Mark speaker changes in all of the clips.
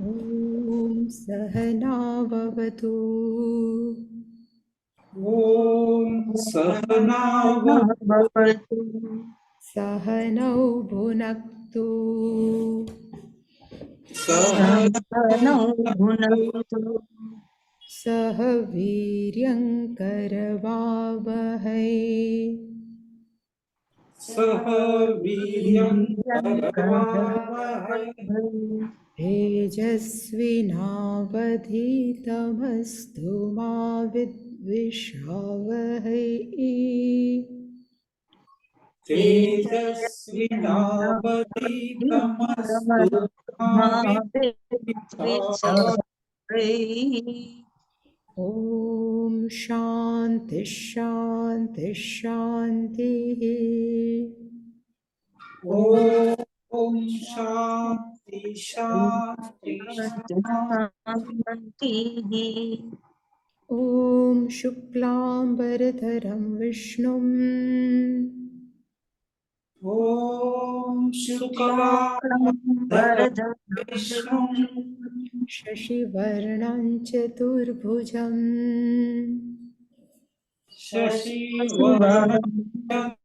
Speaker 1: ॐ सहनाववतु
Speaker 2: ॐ सहनावतु
Speaker 1: सहनौ भुनक्तु
Speaker 2: सहनौ भुनक्तु
Speaker 1: सह वीर्यङ्करवावहै
Speaker 2: सह वीर्यं करवावहै
Speaker 1: तेजस्विनावधीतमस्तु मा विद्विषावहै
Speaker 2: तेजस्विनावधीतमस्तु मा विद्विषावहै।
Speaker 1: ॐ शान्ति शान्ति शान्तिः।
Speaker 2: ॐ शान्ति शान्ति शान्तिः।
Speaker 1: ॐ शुक्लाम्बरधरं विष्णुं
Speaker 2: ॐ शुक्लाम्बरधरं विष्णुं
Speaker 1: शशिवर्णं चतुर्भुजं
Speaker 2: शशिवर्णं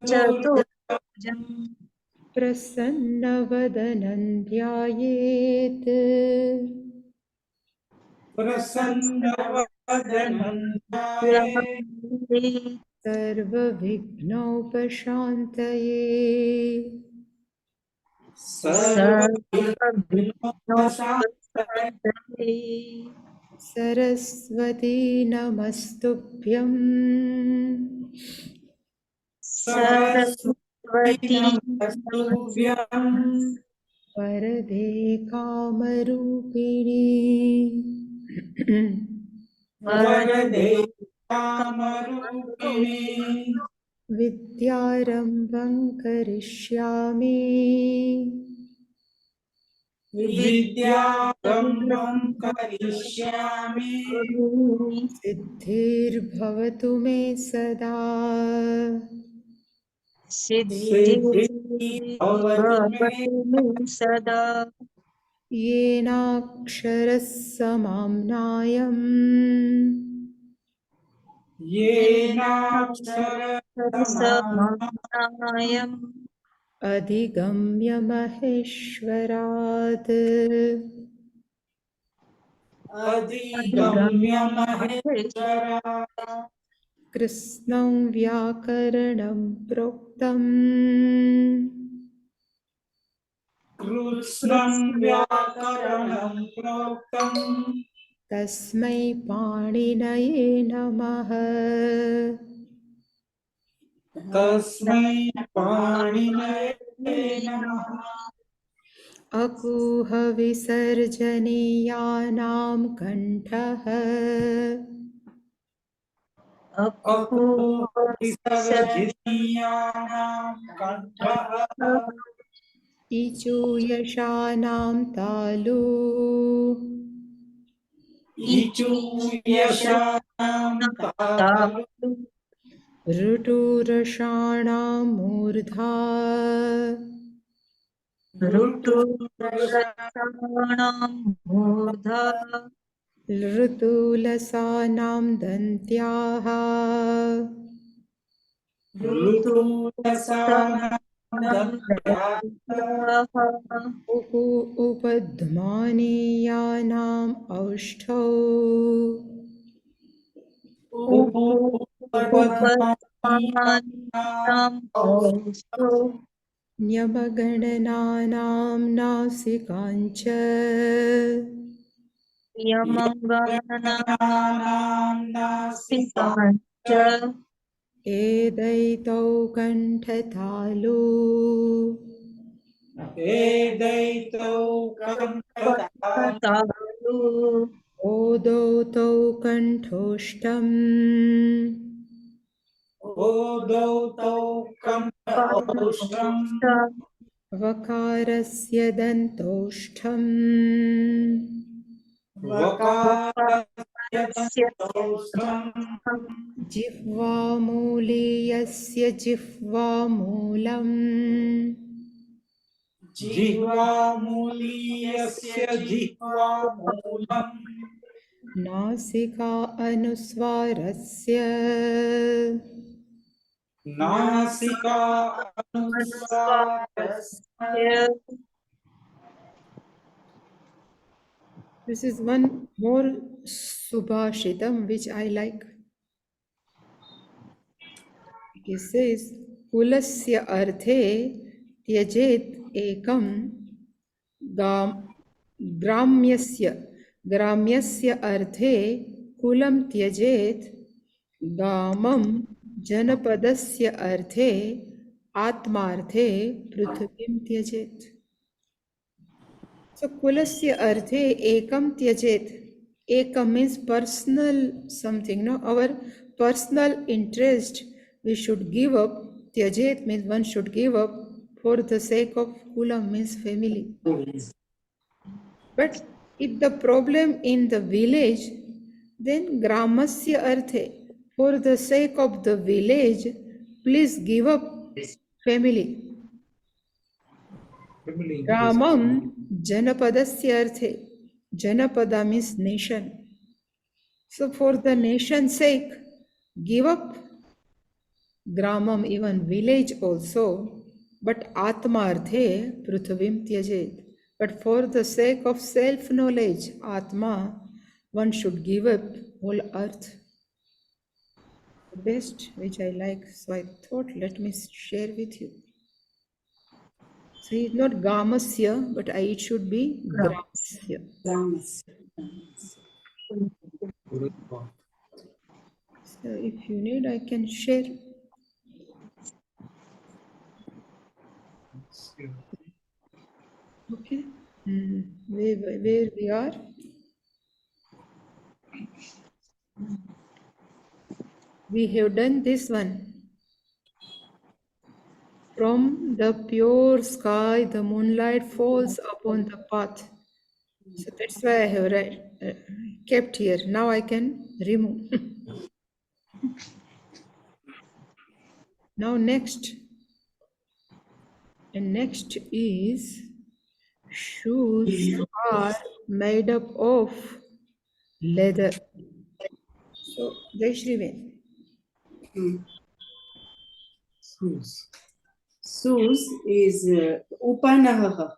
Speaker 2: चतुर्भुजं
Speaker 1: प्रसन्नवदनं ध्यायेत्
Speaker 2: प्रसन्नवदनं ध्यायेत्
Speaker 1: सर्वविघ्नोपशान्तये।
Speaker 2: सर्वविघ्नोपशान्तये।
Speaker 1: सरस्वती नमस्तुभ्यं
Speaker 2: सरस्वती नमस्तुभ्यं
Speaker 1: वरदे कामरूपिणी
Speaker 2: वरदे कामरूपिणी
Speaker 1: विद्यारम्भं करिष्यामि
Speaker 2: विद्यारम्भं करिष्यामि
Speaker 1: सिद्धिर्भवतु मे सदा
Speaker 2: सिद्धिर्भवतु मे सदा
Speaker 1: येनाक्षरः समाम्नायम्
Speaker 2: येनाक्षरसमाम्नायम्
Speaker 1: अधिगम्य महेश्वरात्
Speaker 2: अधिगम्य महेश्वरात्
Speaker 1: कृत्स्नं व्याकरणं प्रोक्तम्
Speaker 2: कृत्स्नं व्याकरणं प्रोक्तम्
Speaker 1: तस्मै पाणिनये नमः।
Speaker 2: तस्मै पाणिनये नमः।
Speaker 1: अकूहविसर्जनीयानां कण्ठः
Speaker 2: अकूहविसर्जनीयानां कण्ठः
Speaker 1: इचूयशानां तालु
Speaker 2: इचूयशानां तालु
Speaker 1: ऋटुरषाणां मूर्धा
Speaker 2: ऋतुरषाणां मूर्धा
Speaker 1: ऋतुलसानां दन्त्याः
Speaker 2: ऋतुरसानां दन्त्याः
Speaker 1: उपध्मानीयानाम् औष्ठौ
Speaker 2: उपपद्मानीयानाम् औषधौ
Speaker 1: न्यमगणनानां नासिकाञ्च
Speaker 2: यमगणनानां नासिकाञ्च
Speaker 1: एदैतौ कण्ठतालु
Speaker 2: वेदैतौ कण्ठतालु
Speaker 1: ओदौ तौ कण्ठोष्टम्
Speaker 2: ओदौ तौ कण्ठौष्ठम्
Speaker 1: वकारस्य दन्तोष्ठम्
Speaker 2: वकारस्य दन्तौष्ठम्
Speaker 1: जिह्वामूलीयस्य जिह्वामूलम्
Speaker 2: जिह्वामूलीयस्य जिह्वामूलम्
Speaker 1: नासिका अनुस्वारस्य
Speaker 2: नासिका अनुस्वारस्य
Speaker 1: This is one more Subhashitam which I like. It says, Kulasya arthe tyajet ekam ग्राम्यस्य अर्थे कुलं त्यजेत् गामं जनपदस्य अर्थे आत्मार्थे पृथ्वीं त्यजेत्. So kulasya arthe ekam tyajet. Ekam means personal something, no? Our personal interest we should give up. Tyajet means one should give up for the sake of kulam means family. But if the problem in the village, then gramasya arthe, for the sake of the village, please give up family. Gramam janapadasya arthe. Janapada means nation. So for the nation's sake, give up gramam, even village also, but atmarthe prithvim tyajet. But for the sake of self-knowledge, atma, one should give up whole earth. The best which I like, so I thought let me share with you. So it's not gamasya, but it should be gramasya. So if you need, I can share. Okay. Where we are? We have done this one. From the pure sky, the moonlight falls upon the path. So that's why I have kept here. Now I can remove. Now next. And next is shoes are made up of leather. So Jaishriven.
Speaker 3: Shoes is upanahah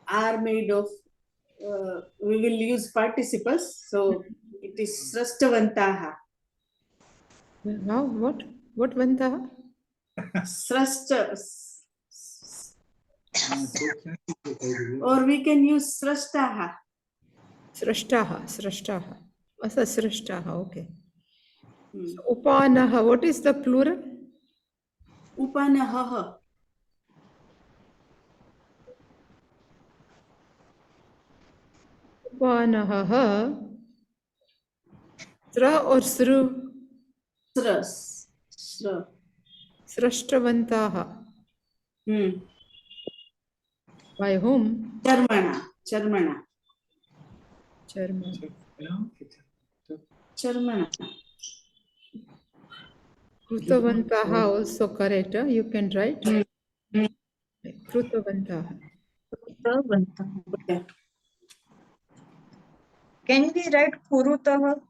Speaker 3: are made of, we will use participles, so it is srastavantaha.
Speaker 1: Now what? What vantaha?
Speaker 3: Srasta, or we can use srastaha.
Speaker 1: Srashtaha. Asa srashtaha, okay. So, upanaha, what is the plural?
Speaker 3: Upanahah.
Speaker 1: Upanaha. Sra or sru?
Speaker 3: Sras.
Speaker 1: Srashtavantaha. By whom?
Speaker 3: Charmana.
Speaker 1: Krutavantaha also correct. You can write. Krutavantaha.
Speaker 3: Okay.
Speaker 4: Can we write Kurutaha?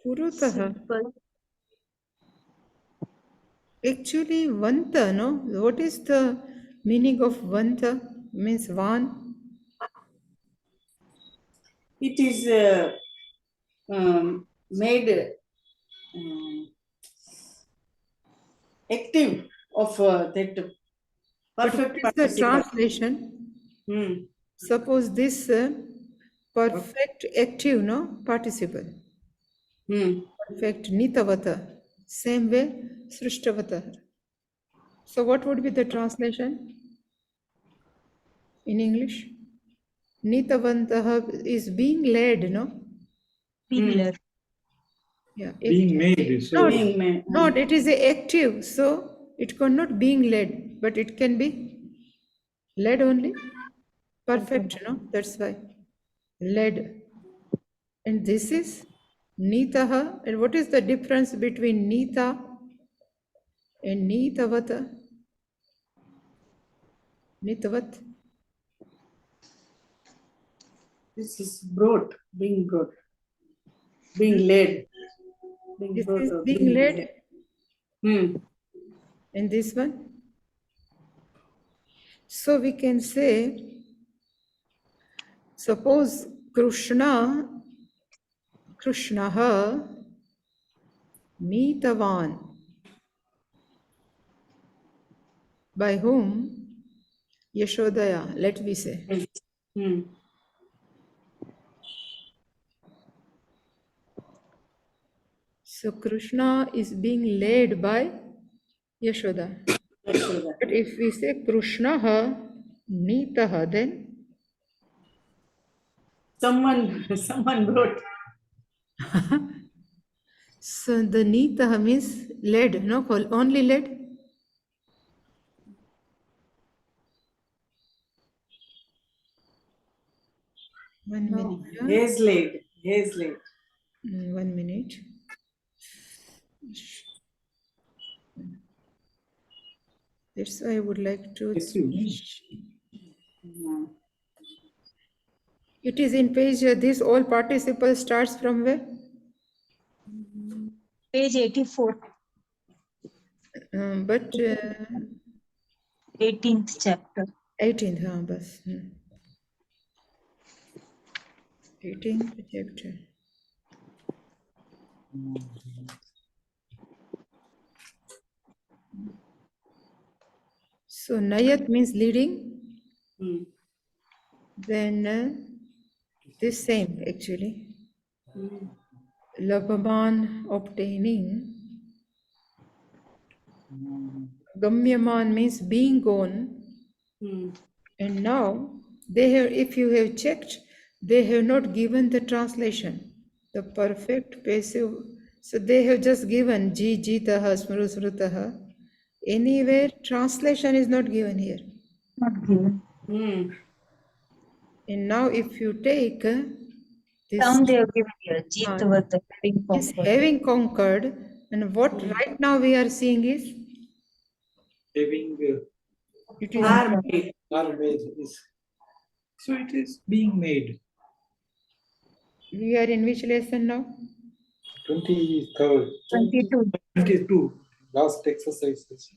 Speaker 1: Kurutaha. Actually, vanta, no? What is the meaning of vanta? Means van.
Speaker 3: It is made active of that perfect
Speaker 1: What is the translation? Suppose this perfect active, no? Participle. Perfect nitavata. Same way, srishtavata. So what would be the translation in English? Nitavantaha is being led, no?
Speaker 4: Being led.
Speaker 1: Yeah.
Speaker 2: being made. So
Speaker 3: being made.
Speaker 1: Not, it is a active, so it cannot being led, but it can be led only. Perfect, no? That's why. Led. And this is Nitaha. And what is the difference between Nita And Nitavata. Nitavat.
Speaker 3: This is brought, being brought, being led, being
Speaker 1: This
Speaker 3: brought
Speaker 1: is
Speaker 3: or
Speaker 1: being led in this one. So we can say, suppose Krishnaha Nitavan. By whom? Yashodaya, let me say. So Krishna is being led by Yashoda. But if we say Krishnaha Nitaha, then
Speaker 3: someone brought.
Speaker 1: so the Nitaha means led, no? Only led. One
Speaker 3: No,
Speaker 1: minute.
Speaker 3: has led.
Speaker 1: 1 minute. That's why I would like to change.
Speaker 3: No.
Speaker 1: It is in page, this all participle starts from where?
Speaker 4: Page 84,
Speaker 1: But
Speaker 4: 18th chapter.
Speaker 1: 18th, हाँ बस 18th chapter. So Nayat means leading. Then this same actually. Labhaman obtaining. Gamyaman means being gone. And now they have, if you have checked, they have not given the translation, the perfect passive. So they have just given ji jitaha smru smrutaha. Anywhere translation is not given here.
Speaker 4: Not given.
Speaker 1: And now if you take this
Speaker 4: Some they have given here. Jitvat, having
Speaker 1: is
Speaker 4: conquered.
Speaker 1: having conquered, and what right now we are seeing is
Speaker 2: Having
Speaker 1: it is
Speaker 3: Are made.
Speaker 2: are made is. So it is being made.
Speaker 1: we are in which lesson now?
Speaker 2: 23rd.
Speaker 4: 22.
Speaker 2: 22. Last exercises.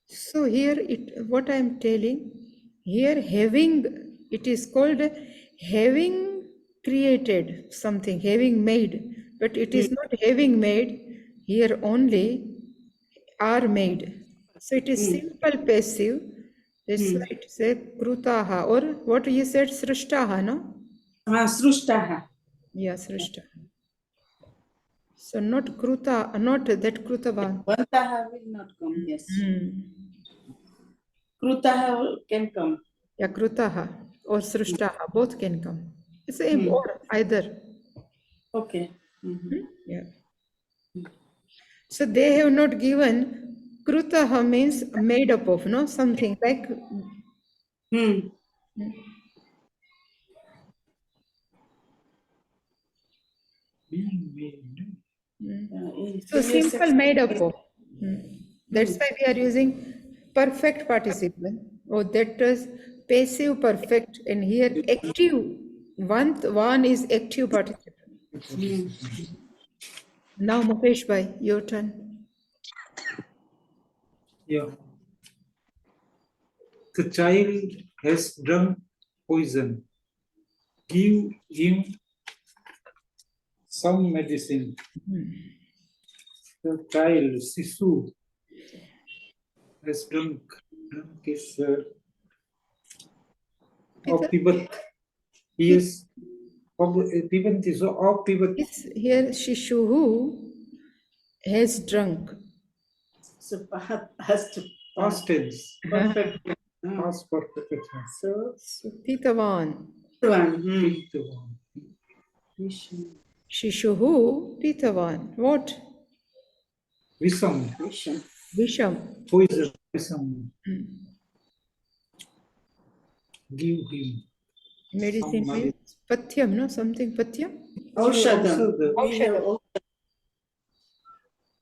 Speaker 1: So here it what I am telling, here having, it is called having created something, having made, but it is not having made, here only are made. So it is simple passive. That's why it says krutaha, or what you said, srishtaha, no?
Speaker 3: Srushtaha.
Speaker 1: Yeah, srishtaha. So not kruta, not that krutavan.
Speaker 3: Vantaha will not come, yes. Krutaha can come.
Speaker 1: Yeah, krutaha or srishtaha, both can come. It's same or either.
Speaker 3: Okay.
Speaker 1: Yeah. So they have not given krutaha means made up of, no? Something like
Speaker 2: Being made.
Speaker 3: In
Speaker 1: so
Speaker 3: previous
Speaker 1: simple made up of. That's why we are using perfect participle. Oh, that is passive perfect, and here active. One is active participle. Now Mukesh bhai, your turn.
Speaker 2: Yeah. The child has drunk poison. Give him some medicine. The child, Sisu, has drunk is of Tibat. He is Tibat is of Tibat.
Speaker 1: Yes, here Shishuhu has drunk.
Speaker 3: So past
Speaker 2: Past tense.
Speaker 3: perfect.
Speaker 2: Past perfect.
Speaker 3: So
Speaker 1: Pitavan.
Speaker 3: one.
Speaker 1: Shishuhu Pitavan. What?
Speaker 2: Visam.
Speaker 1: Visham.
Speaker 2: Poison. Visam. give him.
Speaker 1: Medicine
Speaker 2: Some
Speaker 1: means pathyam, no? Something pathyam?
Speaker 3: Aushadam.
Speaker 2: Aushadam.
Speaker 3: We have
Speaker 1: Aushadam.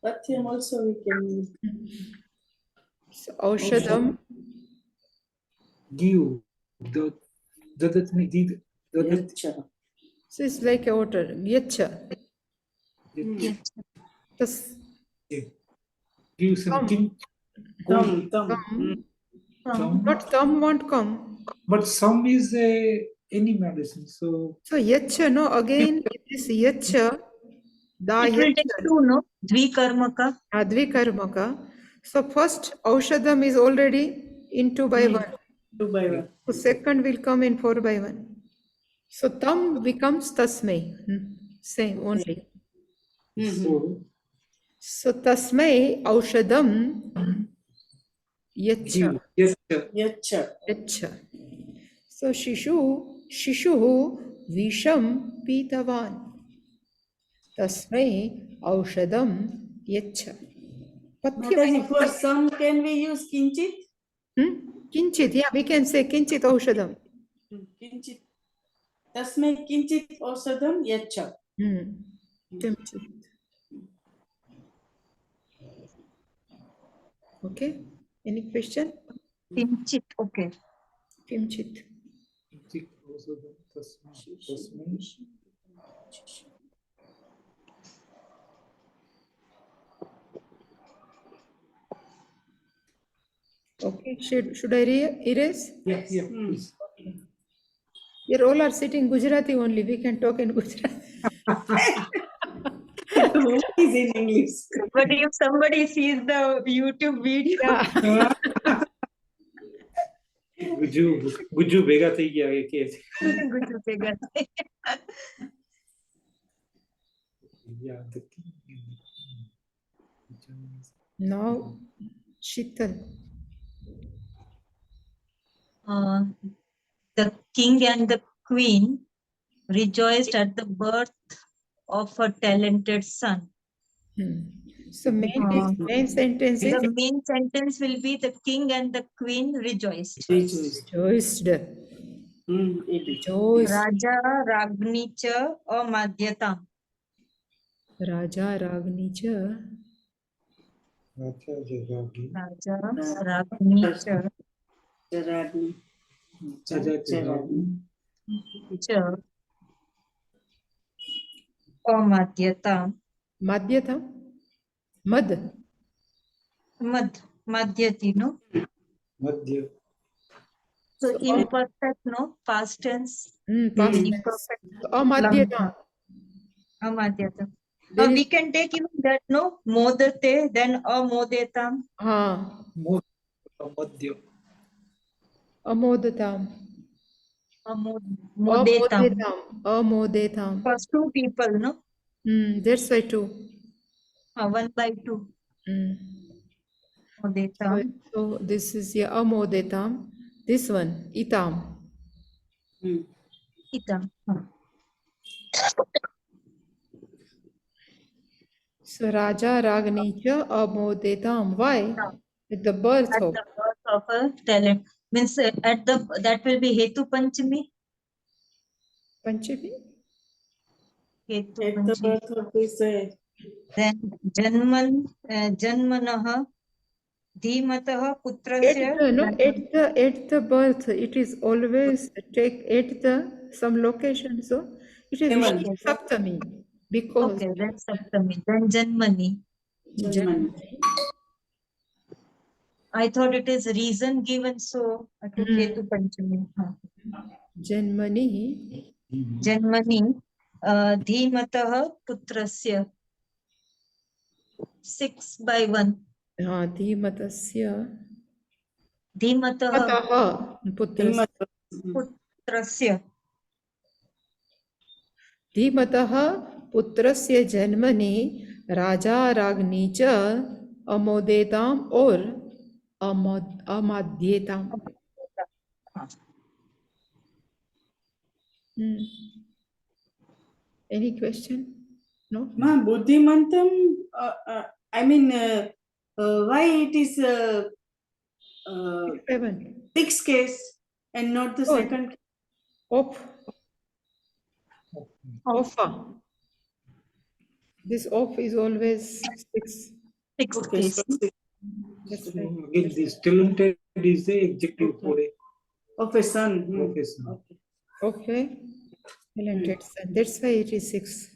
Speaker 3: Pathyam also we can use.
Speaker 1: So, aushadam,
Speaker 2: Give. Dadatni did. Dadat.
Speaker 3: Yacha.
Speaker 1: so it's like a water. Yacha.
Speaker 4: Yes.
Speaker 1: Tas,
Speaker 2: Give something.
Speaker 3: Thumb.
Speaker 1: Thumb.
Speaker 2: Some.
Speaker 1: Not thumb won't come.
Speaker 2: But some is any medicine. So
Speaker 1: So yacha, no? Again, this yacha, da
Speaker 4: It will take
Speaker 1: yacha,
Speaker 4: two, no? Dvikarmaka.
Speaker 1: advikarmaka. So first aushadam is already in 2 by 1.
Speaker 3: 2 by 1.
Speaker 1: So second will come in 4 by 1. So tam becomes tasmai. Same only.
Speaker 2: so
Speaker 1: So tasmai aushadam yacha.
Speaker 2: give. Yes, sir.
Speaker 3: Yacha.
Speaker 1: Yacha. So shishuhu visham pitavan. Tasmai aushadam yacha.
Speaker 3: Mataji, for some can we use kinchit?
Speaker 1: Kinchit, yeah, we can say kinchit aushadam.
Speaker 3: Kinchit. Tasmai kinchit aushadam yacha.
Speaker 1: Kinchit. Okay. Any question?
Speaker 4: Pinchit. Okay.
Speaker 1: Kinchit.
Speaker 2: Also the tasmai.
Speaker 1: Okay. Should I erase?
Speaker 2: Yeah, please.
Speaker 1: Here all are sitting Gujarati only. We can talk in Gujarati.
Speaker 3: Who is in English?
Speaker 4: But if somebody sees the YouTube video,
Speaker 1: Yeah.
Speaker 2: Gujju ભેગા થઈ ગયા એ કે છે.
Speaker 4: good to say that.
Speaker 2: Yeah, the king and the
Speaker 1: Now, Shital.
Speaker 4: The king and the queen rejoiced at the birth of a talented son.
Speaker 1: So main sentence is
Speaker 4: The main sentence will be the king and the queen rejoiced.
Speaker 1: rejoiced. Rejoiced.
Speaker 4: Raja Ragni cha amadhyatam.
Speaker 1: Raja Ragni cha.
Speaker 4: Raja Ragni cha
Speaker 3: Charadni.
Speaker 4: cha amadhyatam.
Speaker 1: Madhyatam. Mad.
Speaker 4: Madhyati, no?
Speaker 2: મધ્ય.
Speaker 4: So imperfect, no? Past tense.
Speaker 1: Past tense.
Speaker 4: Imperfect.
Speaker 1: Amadhyatam.
Speaker 4: Amadhyatam.
Speaker 1: There
Speaker 4: We
Speaker 1: is-
Speaker 4: can take even that, no? Modate, then amodetam.
Speaker 2: મધ્ય.
Speaker 1: Amodatam.
Speaker 4: Modetam.
Speaker 1: Amodetam.
Speaker 4: First two people, no?
Speaker 1: That's why two.
Speaker 4: 1 by 2. Modetam.
Speaker 1: So this is yeah, amodetam. This one, itam.
Speaker 4: Itam.
Speaker 1: So Raja Ragni cha amodetam. Why? With the birth
Speaker 4: At
Speaker 1: of
Speaker 4: the birth of a talent. Means at the, that will be Hetu Panchami.
Speaker 1: Panchami.
Speaker 4: Hetu
Speaker 3: At the
Speaker 4: Panchami.
Speaker 3: birth of his
Speaker 4: Then Janmanah Dhimatah Putrasya.
Speaker 1: At the birth, it is always take at the some location. So it is
Speaker 3: Seven.
Speaker 1: Saptami because
Speaker 4: Okay, that's Saptami. Then Janmani.
Speaker 3: Janmani.
Speaker 4: I thought it is reason given, so I took Hetu Panchami.
Speaker 1: Janmani.
Speaker 4: Janmani Dhimatah Putrasya. 6 by 1.
Speaker 1: Dhimatasya.
Speaker 4: Dhimatah
Speaker 1: Pataha. Putrasya.
Speaker 4: Putrasya.
Speaker 1: धीमतः पुत्रस्य जन्मनि राजा राज्ञी च अमोदेताम और अमाद्येताम. Any question? No?
Speaker 3: Ma buddhimantam, I mean, why it is
Speaker 1: 7.
Speaker 3: 6 case? and not the
Speaker 1: Oh.
Speaker 3: second.
Speaker 1: Op. Ofa. This op is always 6.
Speaker 4: Sixth
Speaker 3: Okay,
Speaker 4: case.
Speaker 3: so
Speaker 1: That's
Speaker 2: So
Speaker 1: right.
Speaker 2: again, this talented is the adjective
Speaker 3: Okay.
Speaker 2: for a
Speaker 3: of a son.
Speaker 2: profession.
Speaker 3: Okay.
Speaker 1: Okay. Talented son. That's why it is 6.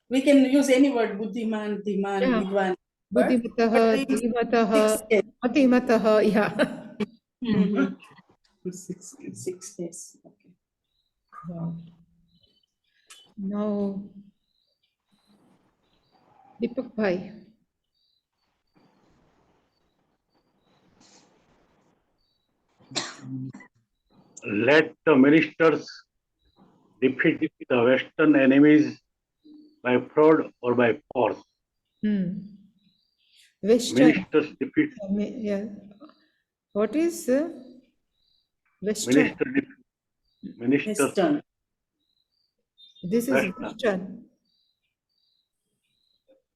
Speaker 3: We can use any word, buddhiman, dhiman,
Speaker 1: Yeah.
Speaker 3: vidwan. But
Speaker 1: Buddhimataha,
Speaker 3: this
Speaker 1: dhimataha,
Speaker 3: six case.
Speaker 1: matimataha. Yeah.
Speaker 3: Mhm.
Speaker 2: 6 kids.
Speaker 3: 6 days. Okay.
Speaker 1: Wow. Now, Deepak Bhai.
Speaker 5: Let the ministers defeat the Western enemies by fraud or by force.
Speaker 1: Western.
Speaker 5: Ministers defeat
Speaker 1: Yeah. What is Western?
Speaker 5: ministers
Speaker 3: Western.
Speaker 1: This is
Speaker 5: Western.
Speaker 1: Western.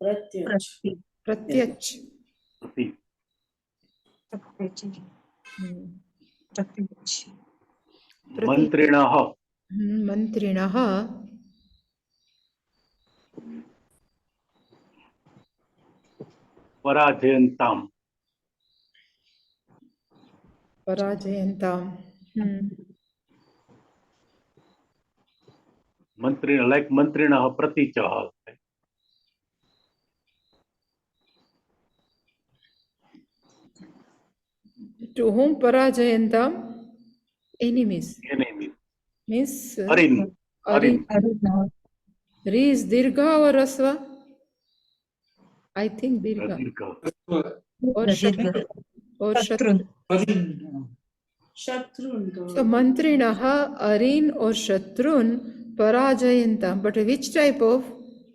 Speaker 3: Pratyach.
Speaker 1: Pratyach.
Speaker 5: defeat.
Speaker 1: Hmm.
Speaker 5: Mantrinah
Speaker 1: Mantrinah
Speaker 5: parajayantam.
Speaker 1: Parajayantam.
Speaker 5: Mantrinah, like Mantrinah pratichah.
Speaker 1: To whom Parajayantam? Enemies.
Speaker 5: Enemies.
Speaker 1: Means
Speaker 5: Arin.
Speaker 1: Arin. Re is Dirgha or Rasva? I think Dirgha. Or Shatru. Or Shatru.
Speaker 3: Shatrun.
Speaker 1: So Mantrinaha, Arin or Shatrun, Parajayantam. But which type of?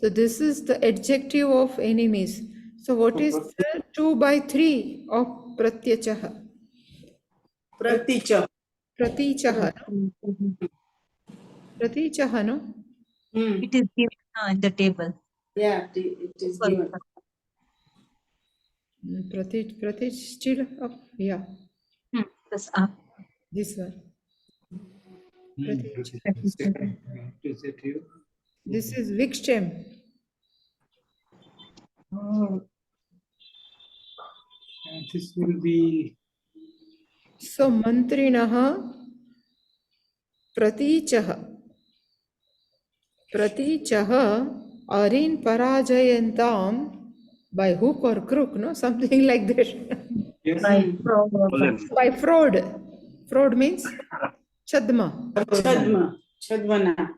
Speaker 1: So this is the adjective of enemies. So what is the 2 by 3 of Pratyachaha?
Speaker 3: Praticha.
Speaker 1: Pratichaha. Pratichaha, no?
Speaker 4: It is given in the table.
Speaker 3: Yeah, it is given.
Speaker 1: Prati still up. Yeah,
Speaker 4: Plus up.
Speaker 1: this one. This is Vikstem.
Speaker 2: This will be
Speaker 1: So Mantrinaha Pratichaha. Pratichaha Arin Parajayantam by hook or crook, no? Something like that.
Speaker 2: yes.
Speaker 1: By fraud. Fraud means Chadma.
Speaker 3: Chadma. Chadvana.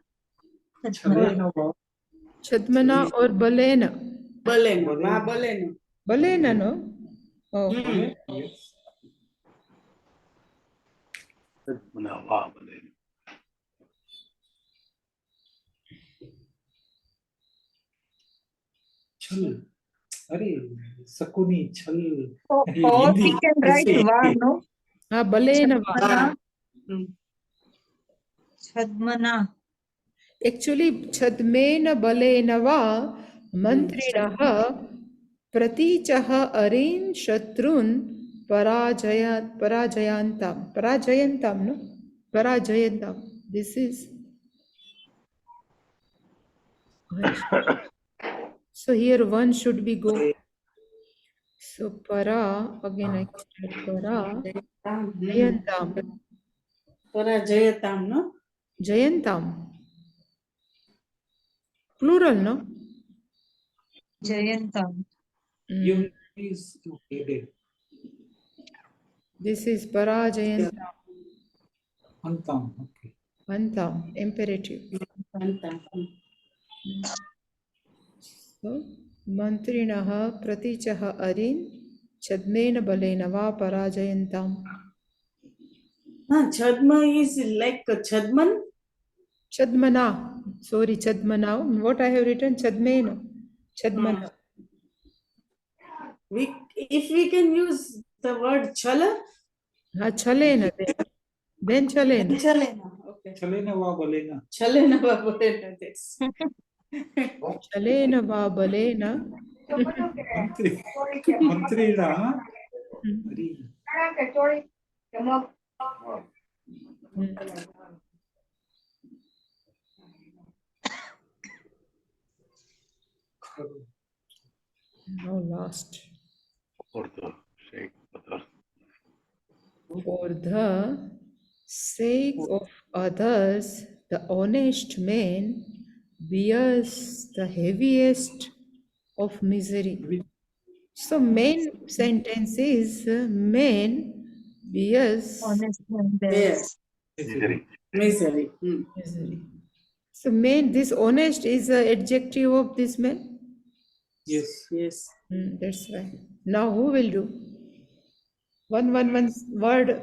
Speaker 1: Chadmana or Balena.
Speaker 3: Balena. Va balena.
Speaker 1: Balena, no? Oh.
Speaker 2: Yes. Chal. Arey, Sakuni, chal.
Speaker 4: Or
Speaker 2: Hindi.
Speaker 4: we can write va, no?
Speaker 1: Ah, Balena.
Speaker 3: Va.
Speaker 4: Chadmana.
Speaker 1: Actually, Chadmena Balenava Mantrinaha Pratichaha Arin Shatrun Parajayantam. Parajayantam, no? Parajayantam. This is. So here one should be go. So para, again I start para. Jayantam.
Speaker 3: Parajayatam, no?
Speaker 1: Jayantam. Plural, no?
Speaker 4: Jayantam.
Speaker 2: You is okay.
Speaker 1: This is Parajayantam.
Speaker 2: Antam. Okay.
Speaker 1: Antam, imperative.
Speaker 3: Antam.
Speaker 1: So, Mantrinaha Pratichaha Arin Chadmena Balena Va Parajayantam.
Speaker 3: Chadma is like Chadman.
Speaker 1: Chadmana. Sorry, Chadmana. What I have written? Chadmena. Chadmana.
Speaker 3: If we can use the word chala.
Speaker 1: Chalena. Then Chalena.
Speaker 3: Chalena. Okay.
Speaker 2: Chalena va balena.
Speaker 3: Chalena va balena. That's.
Speaker 1: Chalena Va Balena.
Speaker 2: Mantrina Green.
Speaker 1: Now last.
Speaker 5: For the sake of others.
Speaker 1: For the sake of others, the honest man bears the heaviest of misery. So main sentence is man bears
Speaker 4: Honest man
Speaker 3: Yes.
Speaker 4: bears.
Speaker 5: Misery.
Speaker 3: Misery.
Speaker 1: misery. So man, this honest is the adjective of this man.
Speaker 2: Yes.
Speaker 3: Yes.
Speaker 1: That's why. Now who will do? One word.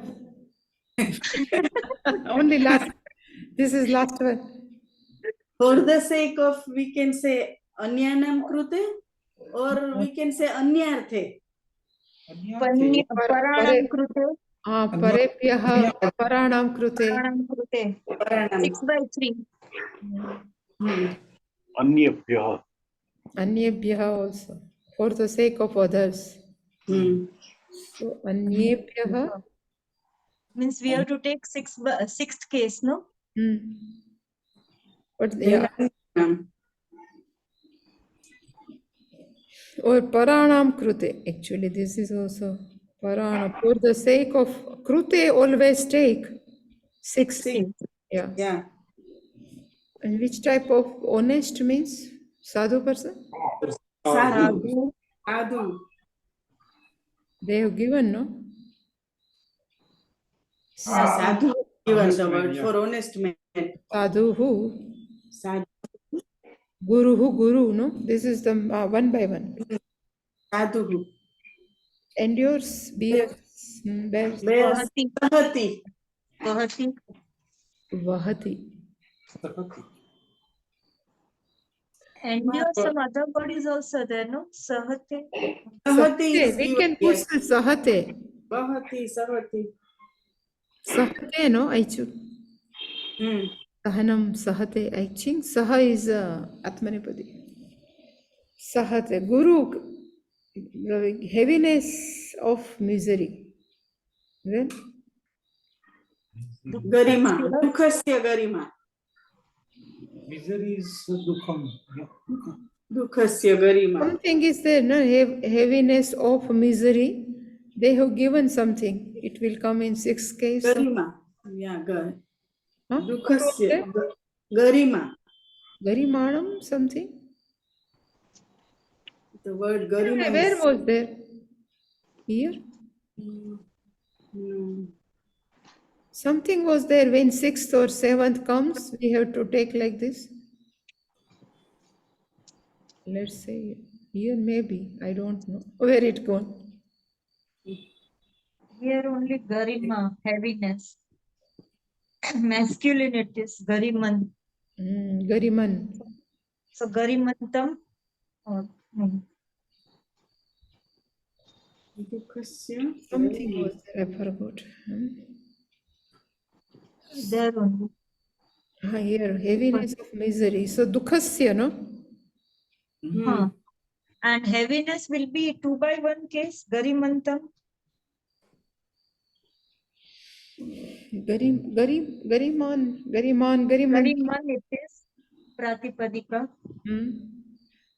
Speaker 1: Only last. This is last one.
Speaker 3: For the sake of, we can say Anyanam Krute, or we can say Anyarthe.
Speaker 4: Panya- Paranam krute.
Speaker 1: Parebhyah aparanam krute.
Speaker 4: Paranam krute.
Speaker 3: Paranam.
Speaker 4: 6/3.
Speaker 5: Anyabhyah.
Speaker 1: Anyebhyah also. For the sake of others. So anyebhyah.
Speaker 4: Means we have to take sixth case, no?
Speaker 1: But
Speaker 3: Yeah.
Speaker 1: or paranam krute. Actually, this is also parana. For the sake of krute, always take 6. Yeah.
Speaker 3: Yeah.
Speaker 1: And which type of honest means? Sadhu person?
Speaker 3: Sadhu. Sadhu.
Speaker 1: They have given, no?
Speaker 3: Sadhu given
Speaker 2: Honest
Speaker 3: the
Speaker 2: man,
Speaker 3: word
Speaker 2: yeah.
Speaker 3: for honest man.
Speaker 1: Sadhu who?
Speaker 3: Sadhu.
Speaker 1: Guru who? Guru, no? This is the one by one.
Speaker 3: Sadhu.
Speaker 1: And yours bears. Bears.
Speaker 3: Bears.
Speaker 4: Vahati.
Speaker 3: Sahati.
Speaker 4: Vahati.
Speaker 1: Vahati.
Speaker 4: And there are some other word is also there, no? Sahate.
Speaker 3: Sahati is
Speaker 1: We
Speaker 3: given.
Speaker 1: can put
Speaker 3: Yes.
Speaker 1: sahate.
Speaker 3: Bahati, Sahati.
Speaker 1: Sahate, no? I choose. Sahanam sahate. I think saha is Atmanepadi. Sahate. Guru, the heaviness of misery. Then
Speaker 3: Garima. Dukhasya Garima.
Speaker 2: Misery is dukham. Yeah.
Speaker 3: Dukhasya Garima.
Speaker 1: something is there, no? Heaviness of misery. They have given something. It will come in 6 case.
Speaker 3: Garima. Yeah, Gar.
Speaker 1: Huh?
Speaker 3: Dukhasya. Garima.
Speaker 1: Garimanam something.
Speaker 3: The word Garima
Speaker 1: Where
Speaker 3: is.
Speaker 1: was there? Here?
Speaker 3: No.
Speaker 1: Something was there when 6th or 7th comes, we have to take like this. Let's say here maybe, I don't know. Where it gone?
Speaker 4: Here only garima, heaviness. Masculine it is Gariman.
Speaker 1: Gariman.
Speaker 4: So Garimantam.
Speaker 3: Dukhasya.
Speaker 1: Something was there, I forgot.
Speaker 4: There only.
Speaker 1: Here, heaviness of misery. So dukhasya, no?
Speaker 4: Huh. And heaviness will be 2/1 case, Garimantam.
Speaker 1: Gariman.
Speaker 4: Gariman it is Pratipadika.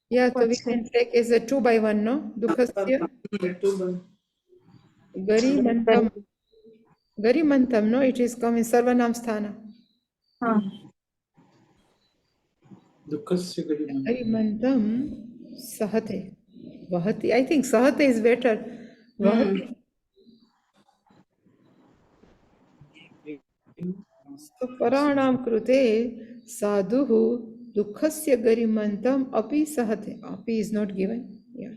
Speaker 1: Yeah, so we can take as a 2/1, no? Dukhasya. Garimantam, no? It is coming Sarvanam Sthana.
Speaker 2: Dukhasya Garima.
Speaker 1: Garimantam Sahate. Vahati. I think Sahate is better. Vahati. So Paranam Krute Sadhuhu Dukhasya Garimantam Api Sahate. Api is not given. Yeah.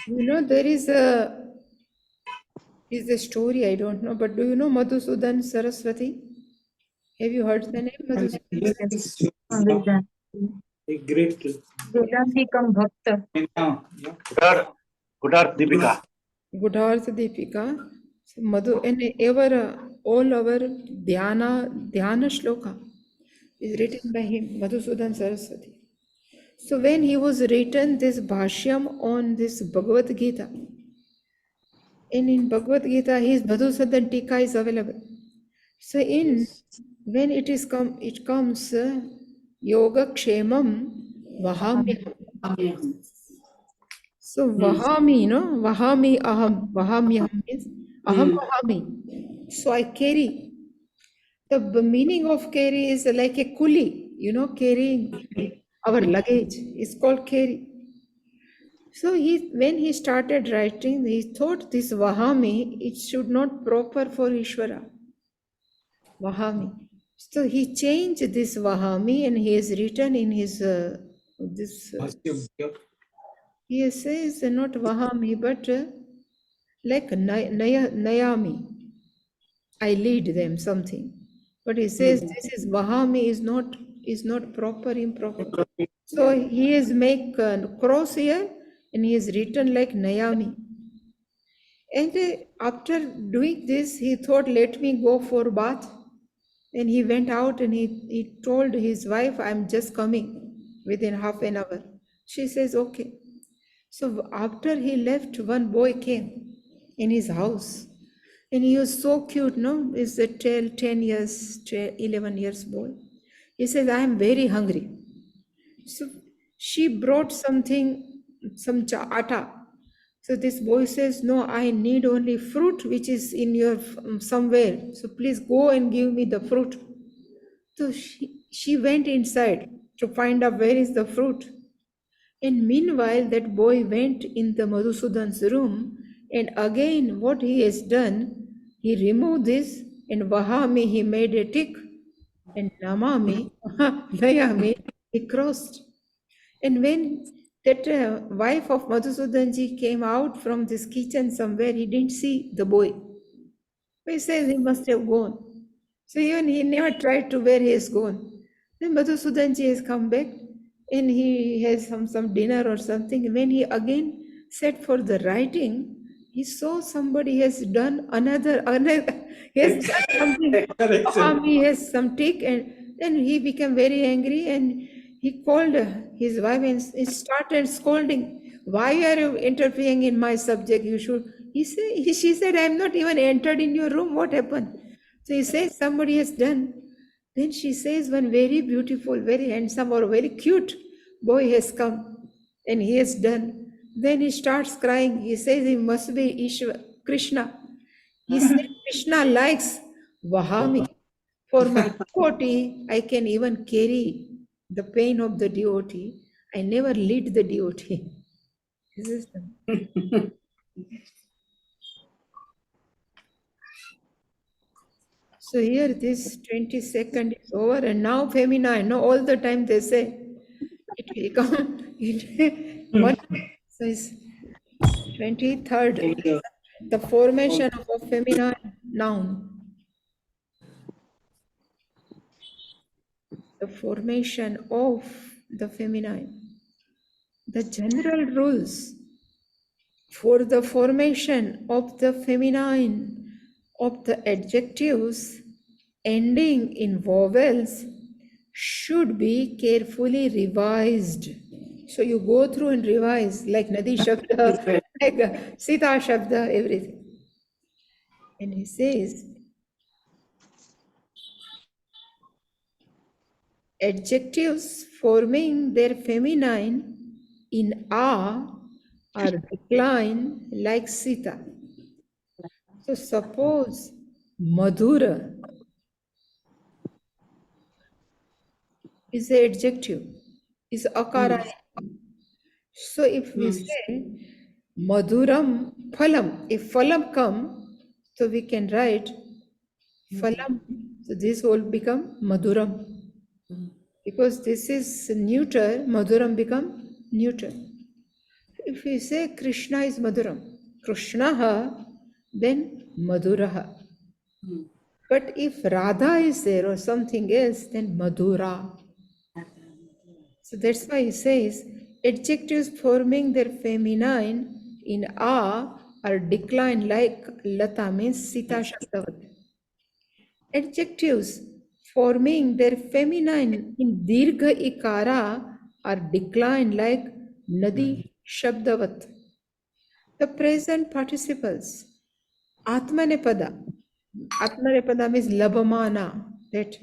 Speaker 1: You know, there is a story, I don't know, but do you know Madhusudan Saraswati? Have you heard the name Madhusudan?
Speaker 2: Yes, a great.
Speaker 4: Vedantikam Bhakta.
Speaker 2: Yeah.
Speaker 5: Gudarth Deepika.
Speaker 1: Gudartha Deepika. So Madhu, and all our Dhyana Shloka is written by him, Madhusudan Saraswati. So when he was written this Bhashyam on this Bhagavad Gita, and in Bhagavad Gita, his Madhusudan Tika is available. So when it comes Yoga Kshemam Vahamyaham.
Speaker 3: Amyaham.
Speaker 1: So Vahami, Vahami Aham. Vahamyaham means Aham Vahami. So I carry. The meaning of carry is like a kuli, carrying our luggage. It's called carry. So when he started writing, he thought this Vahami, it should not proper for Ishvara. Vahami. So he changed this Vahami and he has written in his he says not Vahami but like Nayami. I lead them something. But he says this is Vahami is not proper, improper. So he has make a cross here and he has written like Nayami. And after doing this, he thought, let me go for bath. And he went out and he told his wife, I'm just coming within half an hour. She says, okay. So after he left, one boy came in his house. And he was so cute, no? He's a 10 years, 11 years boy. He says, I am very hungry. So she brought something, some atta. So this boy says, no, I need only fruit which is in your somewhere. So please go and give me the fruit. So she went inside to find out where is the fruit. And meanwhile, that boy went in the Madhusudan's room, and again what he has done, he removed this, and Vahami he made a tick, and Namami, Nayami, he crossed. And when that wife of Madhusudanji came out from this kitchen somewhere, he didn't see the boy. He says he must have gone. So even he never tried to where he has gone. Then Madhusudanji has come back and he has some dinner or something. When he again set for the writing, he saw somebody has done another he has done something. He has some tick, and then he became very angry and he called his wife and started scolding. Why are you interfering in my subject? You should. She said, I am not even entered in your room. What happened? So he says somebody has done. Then she says one very beautiful, very handsome or very cute boy has come and he has done. Then he starts crying. He says he must be Ishwar, Krishna. He said Krishna likes Vahami. For my devotee, I can even carry the pain of the devotee. I never lead the devotee. This is the... So here this 22nd is over and now feminine. No, all the time they say it will come. So it's 23rd. The formation of a feminine noun. The formation of the feminine. The general rules for the formation of the feminine of the adjectives ending in vowels should be carefully revised. So you go through and revise like Nadi Shabda, like Sita Shabda, everything. And he says, adjectives forming their feminine in A are declined like Sita. So suppose Madhura is the adjective, is akara. So if we say Madhuram Phalam, if Phalam come, so we can write Phalam. So this will become Madhuram. Because this is neuter, Madhuram become neuter. If we say Krishna is Madhuram, Krishnaha, then Madhuraha. But if Radha is there or something else, then Madhura. So that's why he says, adjectives forming their feminine in A are declined like Lata means Sita Shabdavat. Adjectives forming their feminine in Dirgha Ikara or decline like Nadi Shabdavat. The present participles, Atmanepada. Atmanepada means Labhamana, that.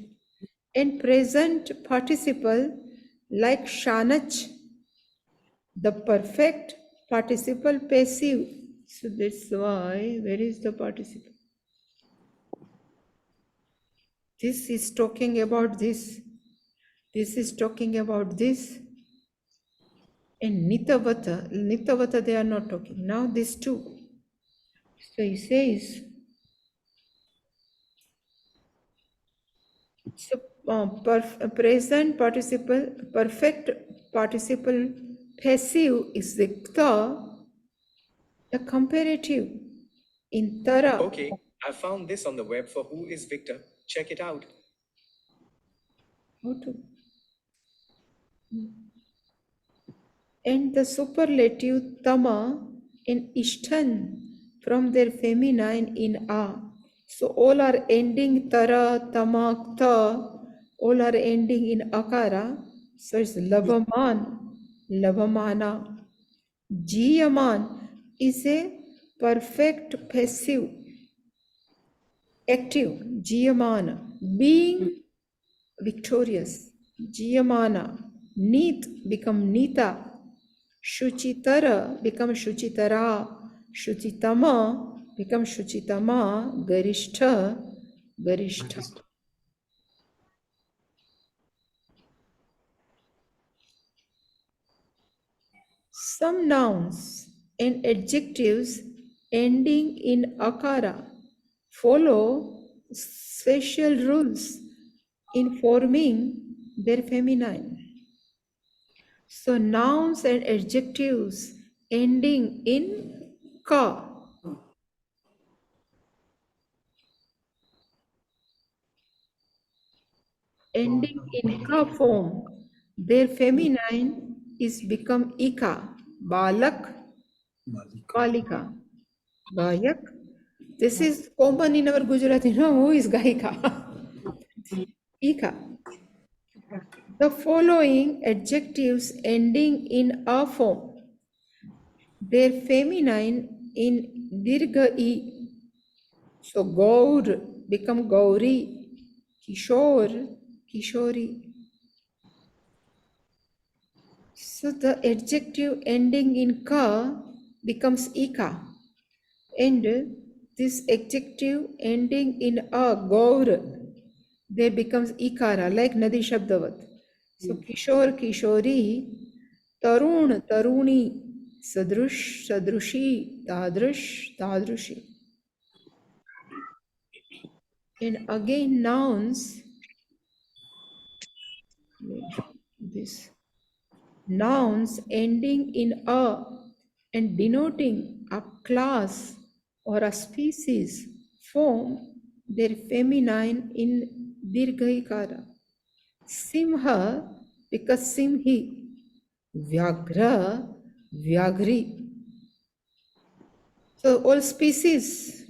Speaker 1: And present participle like Shanach, the perfect participle passive. So that's why, where is the participle? This is talking about this. This is talking about this. And Nitavata they are not talking. Now these two. So he says, so present participle, perfect participle passive is the comparative in Tara.
Speaker 6: Okay, I found this on the web for Who is Victor. Check it out.
Speaker 1: How to? And the superlative Tama and Ishtan from their feminine in A. So all are ending Tara, Tama, Ta, all are ending in Akara. So it's Lavaman, Lavamana. Jiyaman is a perfect passive, active, Jiyamana, being victorious. Jiyamana, Neet become Nita, Shuchitara become Shuchitara, Shuchitama become Shuchitama, Garishtha, Garishtha. Some nouns and adjectives ending in akara follow special rules in forming their feminine. So nouns and adjectives ending in ka, ending in ka form, their feminine is become ika, balak, balika, gayak. This is common in our Gujarati. No, who is gaika? Ika. The following adjectives ending in a form, their feminine in dirgha e. So gaur become gauri, kishore, kishori. So the adjective ending in ka becomes ika, and this adjective ending in a gaur, there becomes ikara, like Nadi Shabdavat. So Kishore, Kishori, Tarun, Taruni, Sadrush, Sadrushi, Tadrush, Tadrushi. And again nouns, this nouns ending in a and denoting a class or a species form their feminine in Dirghaikara. Simha because Simhi, Vyagra, Vyagri. So all species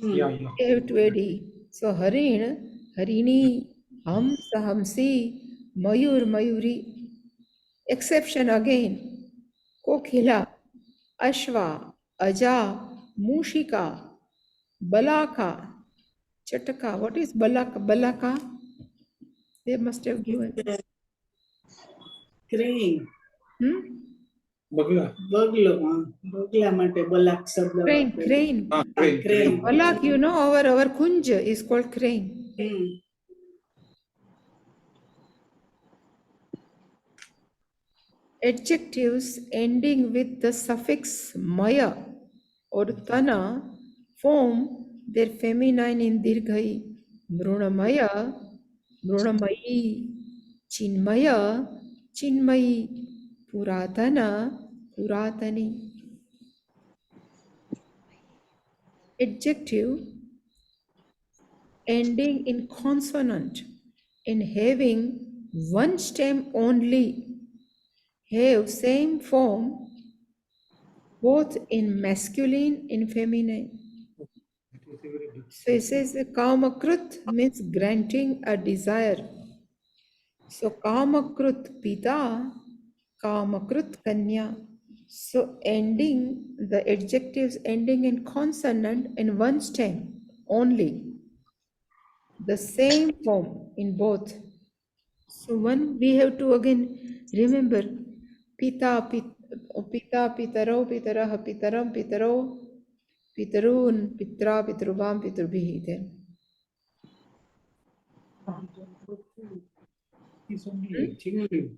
Speaker 2: Yeah.
Speaker 1: have to add E. So Harin, Harini, Hamsa, Hamsi, Mayur, Mayuri. Exception again. Kokhila, Ashva, Aja, Mushika, Balaka, Chataka. What is Balaka? Balaka? They must have given.
Speaker 3: Crane.
Speaker 2: Bagla.
Speaker 3: બગલા માટે બલાક શબ્દ
Speaker 1: Crane,
Speaker 3: વાપરે.
Speaker 1: crane.
Speaker 2: Crane, crane.
Speaker 1: Balak, you know, our kunj is called crane. Adjectives ending with the suffix maya or tana form their feminine in dirghai. Mrunamaya, Mrunamayi, Chinmaya, Chinmayi, Puratana, Puratani. Adjective ending in consonant and having one stem only have same form both in masculine and feminine. So it says Kamakrut means granting a desire. So Kamakrut Pita Kamakrut Kanya. So ending, the adjectives ending in consonant in one stem only. The same form in both. So one we have to again remember Pita, Pita, Pitaro, Pitaraha, Pitaram, Pitaro, Pitarun, Pitra, Pitrubam, Pitrubhihi. Then
Speaker 2: It's only tingling.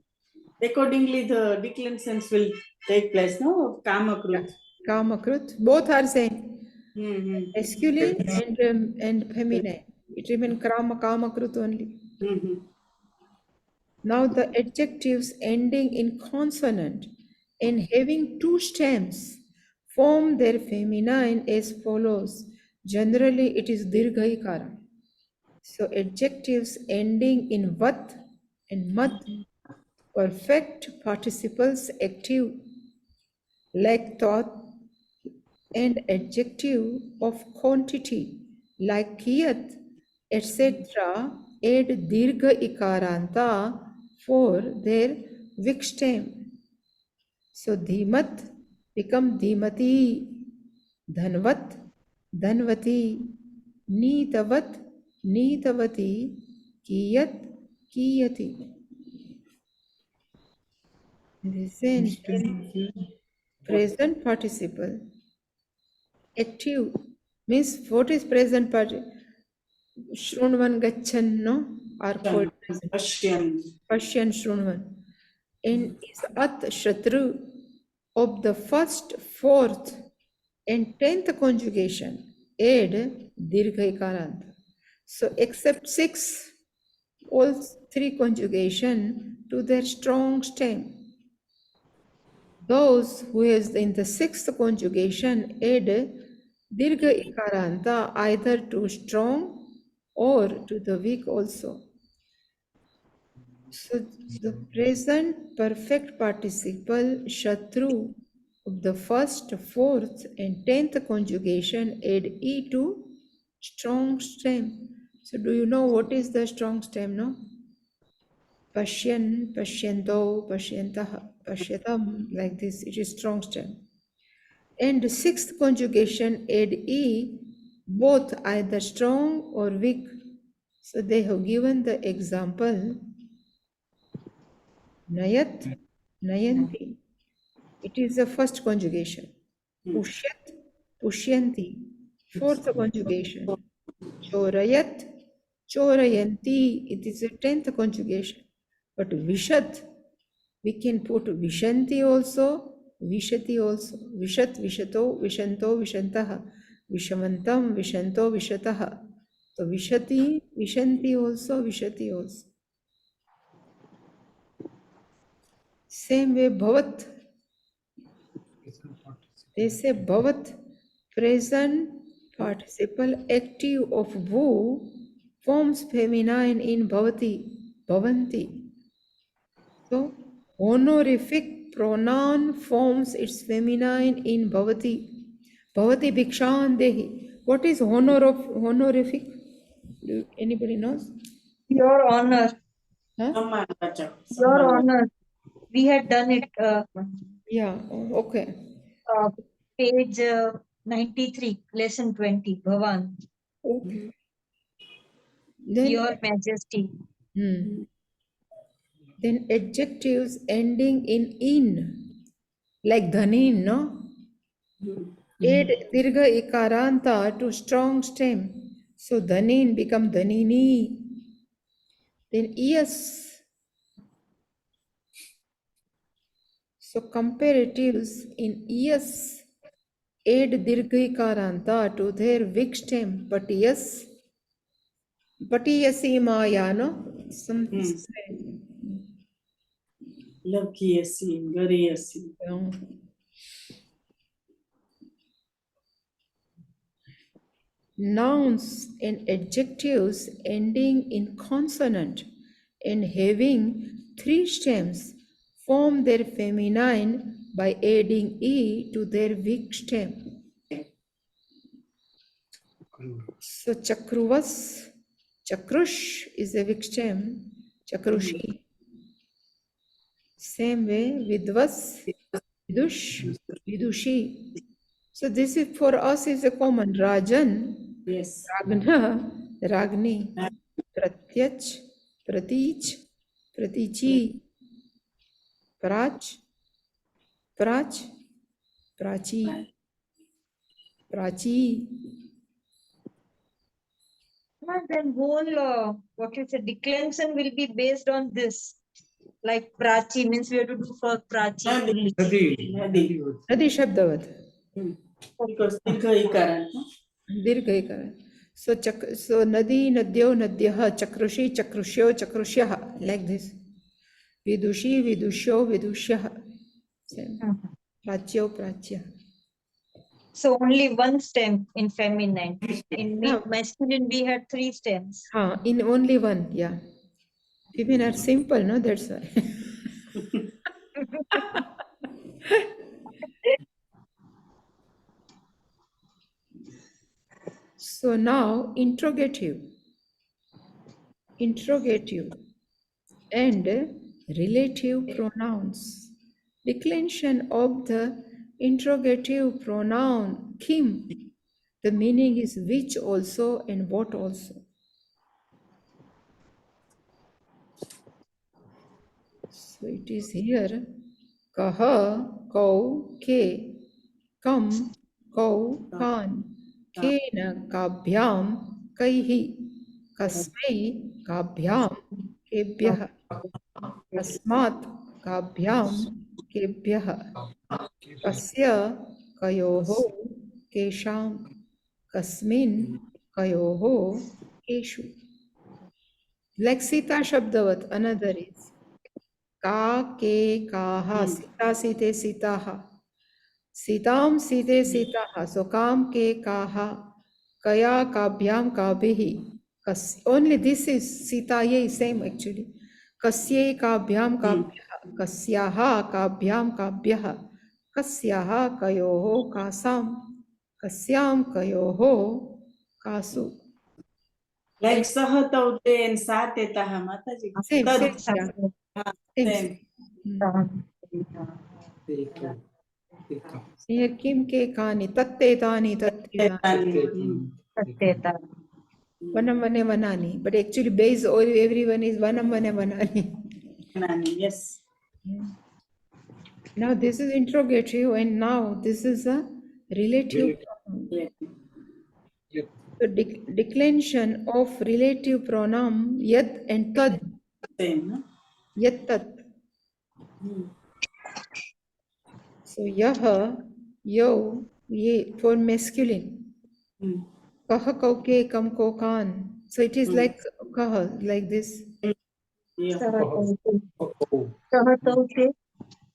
Speaker 3: Accordingly, the declensions will take place, no? Kamakrut.
Speaker 1: Kamakrut, both are same.
Speaker 3: Mm-hmm.
Speaker 1: Masculine and feminine. It remains Kamakrut only.
Speaker 3: Mm-hmm.
Speaker 1: Now the adjectives ending in consonant and having two stems form their feminine as follows. Generally, it is Dirghaikara. So adjectives ending in vat and mat, perfect participles active, like thought, and adjective of quantity, like kiyat, etc., add dirgha ikaranta for their vikstem. So dhimat become dhimati, dhanvat, dhanvati, neetavat, neetavati, kiyat, kiyati. Listen, present participle. Active means what is present participle? Shrunvan gachan, no? Are called present.
Speaker 3: Ashyan.
Speaker 1: Pashyan Shrunvan. And is at Shatru of the first, fourth, and 10th conjugation. Add Dirgha Ikaranta. So except 6, all 3 conjugation to their strong stem. Those who is in the 6th conjugation add Dirgha Ikaranta either to strong or to the weak also. So the present perfect participle Shatru of the first, fourth, and 10th conjugation add E to strong stem. So do you know what is the strong stem, no? Pashyan, Pashyanto, Pashyantah, Pashyatam, like this, it is strong stem. And the 6th conjugation add E, both either strong or weak. So they have given the example Nayat, Nayanti. It is the first conjugation. Pushyat, Pushyanti. Fourth conjugation. Chorayat, Chorayanti. It is the 10th conjugation. But Vishat, we can put Vishanti also, Vishati also. Vishat, Vishato, Vishanto, Vishantaha. Vishavantam, Vishanto, Vishataha. So Vishati, Vishanti also, Vishati also. Same way Bhavat. They say Bhavat, present participle active of Bhu forms feminine in Bhavati, Bhavanti. So honorific pronoun forms its feminine in Bhavati. Bhavati Bhikshan Dehi. What is honorific? Anybody knows?
Speaker 4: Your honor,
Speaker 1: Huh?
Speaker 4: your honor. We had done it,
Speaker 1: Yeah, okay.
Speaker 4: page 93, lesson 20, Bhavan,
Speaker 1: Okay. Then,
Speaker 4: Your Majesty.
Speaker 1: then adjectives ending in, like dhanin, no? Add dirgha ikaranta to strong stem. So dhanin become dhanini. Then yes. So comparatives in yes add dirgha ikaranta to their weak stem. But yes. Patiyasi maya, no? Some
Speaker 3: Lakiyasi, Gariyasi.
Speaker 1: Nouns and adjectives ending in consonant and having 3 stems form their feminine by adding e to their weak stem. So chakruvas, chakrush is a weak stem, chakrushi. Same way, vidvas, vidush, vidushi. So this is for us is a common. Rajan,
Speaker 3: Yes.
Speaker 1: Ragna, Ragni, Pratyach, Pratich, Pratichi, Prach, Prach, Prachi, Prachi.
Speaker 4: Then whole what is it? Declension will be based on this. Like Prachi means we have to do for Prachi.
Speaker 3: Nadi.
Speaker 2: Nadi.
Speaker 3: Nadi.
Speaker 1: Nadi Shabdavat.
Speaker 3: Because Dirgha Ikaran.
Speaker 1: Dirgha Ikara. So, so Nadi, Nadyo, Nadyaha, Chakrushi, Chakrushyo, Chakrushyaha. Like this. Vidushi, Vidushyo, Vidushyaha. Same. Prachyo, Prachya.
Speaker 4: So only one stem in feminine. In
Speaker 1: Yeah.
Speaker 4: masculine, we had 3 stems.
Speaker 1: In only one, yeah. Women are simple, no? That's why. So now interrogative and relative pronouns. Declension of the interrogative pronoun kim. The meaning is which also and what also. So it is here kaha, kau, ke, kam, kau, kan, kena, kabhyam, kaihi, kasmai, kabhyam, kebhyah, kasmat, kabhyam, kebhyah, kasya, kayoho, kesham, kasmin, kayoho, keshu. Like Sita Shabdavat, another is ka, ke, kaha, sita, site, sitaha. Sitam, site, sitaha. So kam, ke, kaha, kaya, kabhyam, kabhihi. Only this is sitaye, same actually. Kasye, kabhyam, kabhyaha. Kasyaha, kabhyam, kabhyaha. Kasyaha, kayoho, kasam. Kasyam, kayoho, kasu.
Speaker 3: Like Sahataute and Satetaha Mataji.
Speaker 1: Same,
Speaker 3: Tad.
Speaker 1: same, yeah.
Speaker 3: Same.
Speaker 1: Here kim ke kani tatte tani tatte tani vanam vane vanani, but actually base all everyone is vanam vane vanani.
Speaker 3: Yes.
Speaker 1: Now this is interrogative and now this is a relative pronoun. So declension of relative pronoun yad and tad.
Speaker 3: Same. No?
Speaker 1: Yat tat. So yaha, yo, ye for masculine. Kaha kauke kam ko kan. So it is like kaha, like this.
Speaker 3: Yeah.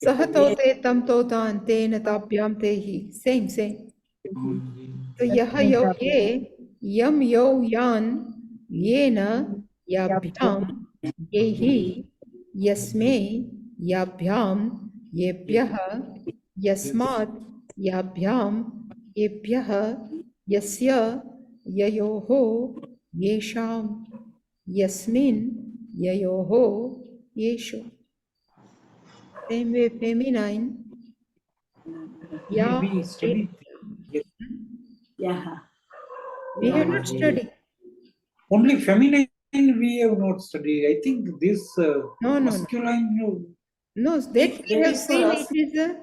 Speaker 1: Sahatote tam totan tena tapyam tehi. Same, same. So yaha yo ye, yam yo yan, yena, yabhyam, yehi, yasme, yabhyam, yebhyaha, yasmat, yabhyam, yebhyaha, yasya, yayoho, yesham, yasmin, yayoho, yeshu. Same way feminine. Ya,
Speaker 2: We studied.
Speaker 3: Yeah.
Speaker 1: we have not studied.
Speaker 2: Only feminine we have not studied. I think this
Speaker 1: No.
Speaker 2: masculine.
Speaker 1: No, that
Speaker 3: That
Speaker 1: we have
Speaker 3: is for
Speaker 1: seen
Speaker 3: us.
Speaker 1: it is a,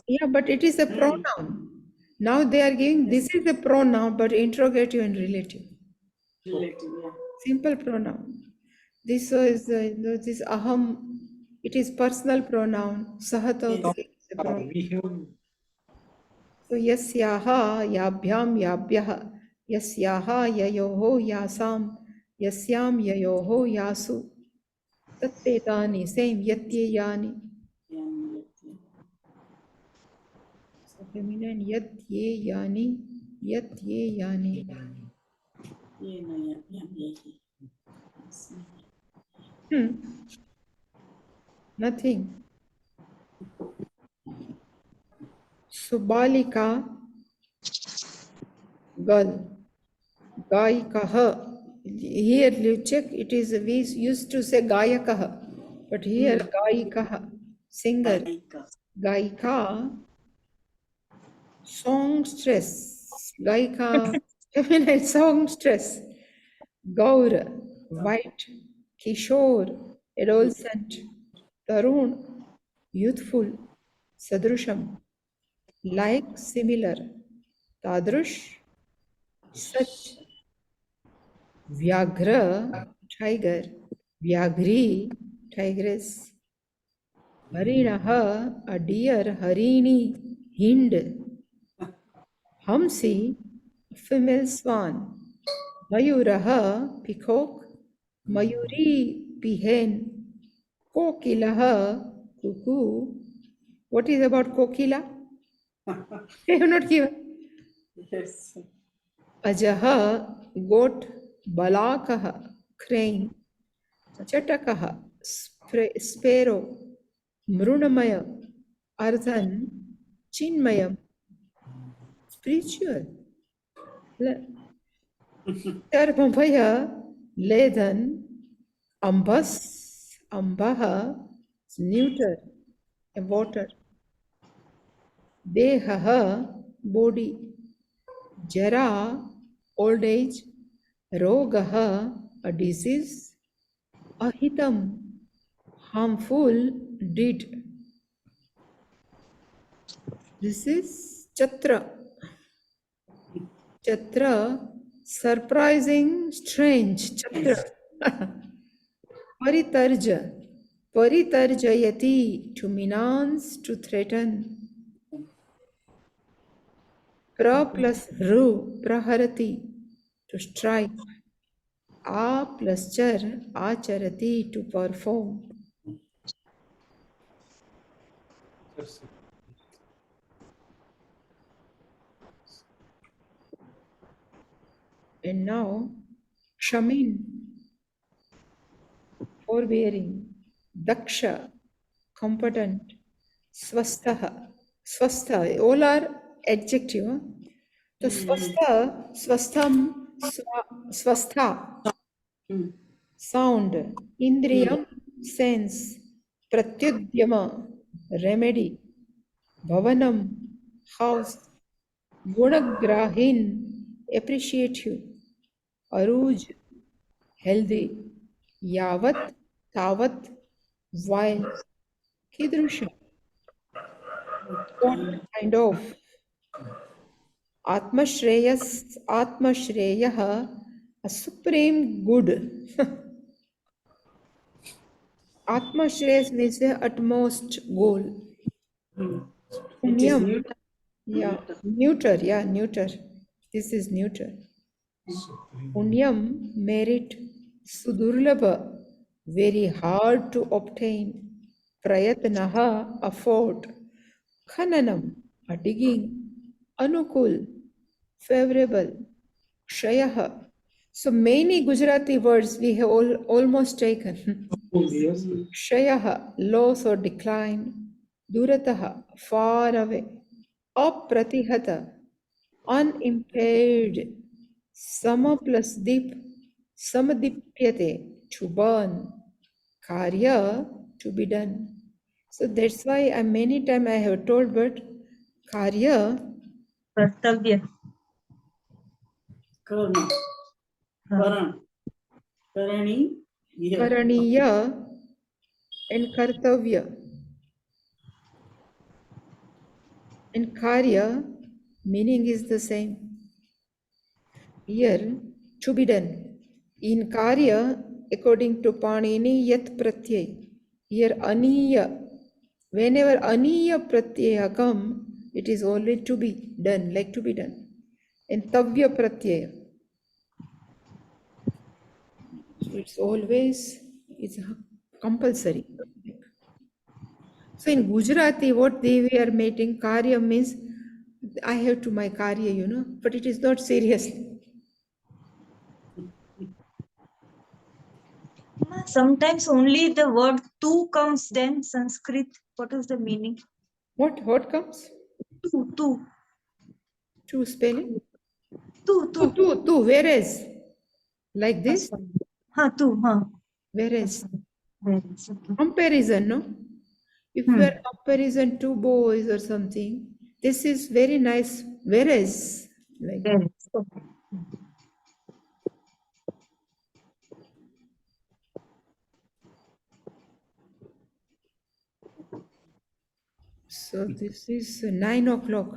Speaker 1: yeah, but it is a pronoun. Now they are giving, this is a pronoun, but interrogative and relative.
Speaker 3: Relative, yeah.
Speaker 1: Simple pronoun. This is, this aham, it is personal pronoun. Sahata is a pronoun.
Speaker 2: We have.
Speaker 1: So yasyaha, yabhyam, yabhyaha, yasyaha, yayoho, yasam, yasyam, yayoho, yasu. Tattetani, same, yatyeyani. So feminine, yatyeyani, yatyeyani. Nothing. Subalika, girl. Gaikaha. Here you check, it is, we used to say Gayakaha, but here Gaikaha. singer.
Speaker 3: Gaika.
Speaker 1: Gaika, songstress. Gaika, feminine songstress. Gaur, white. Kishore, adolescent. Tarun, youthful. Sadrusham, like, similar. Tadrush, such. Vyaghra, tiger. Vyagri, tigress. Harinaha, a deer. Harini, hind. Hamsi, female swan. Mayuraha, peacock. Mayuri, peahen. Kokilaha, cuckoo. What is about kokila? I have not given.
Speaker 3: Yes.
Speaker 1: Ajaha, goat. Balakaha, crane. Chatakaha, sparrow. Mrunamaya, Ardhan, Chinmayam, spiritual. Sarvamaya, Ledhan, Ambas, Ambaha, neuter, a water. Dehaha, body. Jara, old age. Rogaha, a disease. Ahitam, harmful deed. This is Chatra. Chatra, surprising, strange. Chatra. Paritarja. Paritarjayati, to menace, to threaten. Pra plus ru, praharati, to strike. A plus char, acharati, to perform. And now, Kshamin, forbearing. Daksha, competent. Swastaha, swastha, all are adjective. huh? So swastha, swastham, swastha,
Speaker 3: Mm.
Speaker 1: sound. Indriyam, sense. Pratyudyama, remedy. Bhavanam, house. Gunagrahin, appreciative. Aruj, healthy. Yavat, tavat, while. Kidrusha, what kind of. Atmashreyas, Atmashreyaha, a supreme good. Atmashreyas means the utmost goal.
Speaker 3: It is
Speaker 1: Punyam,
Speaker 3: neuter.
Speaker 1: yeah, neuter, yeah, neuter. This is neuter. Punyam, merit. Sudurlabha, very hard to obtain. Prayatnaha, effort. Khananam, a digging. Anukul, favorable. Kshayaha. So many Gujarati words we have almost taken.
Speaker 2: Oh, yes.
Speaker 1: Kshayaha, loss or decline. Durataha, far away. Apratihata, unimpaired. Sama plus dip, samadipyate, to burn. Karya, to be done. So that's why many times I have told, but karya,
Speaker 4: Kartavya.
Speaker 3: Karna. Karan. Karani. Yeah.
Speaker 1: karaniya, and kartavya. And karya, meaning is the same. Here, to be done. In karya, according to Panini, yat pratyay. Here, aniya. Whenever aniya pratyaya come, it is only to be done, like to be done. And tavya pratyaya. So it's always, it's compulsory. So in Gujarati, what they were making, karya means, I have to my karya, but it is not seriously.
Speaker 4: Sometimes only the word tu comes, then Sanskrit. What is the meaning?
Speaker 1: What comes?
Speaker 4: Tu.
Speaker 1: To spelling?
Speaker 4: Tu.
Speaker 1: To, whereas, like this,
Speaker 4: Tu.
Speaker 1: whereas,
Speaker 4: Whereas, okay.
Speaker 1: comparison, no? If you are comparison two boys or something, this is very nice. Whereas, like,
Speaker 4: Yes. Okay.
Speaker 1: so this is 9 o'clock.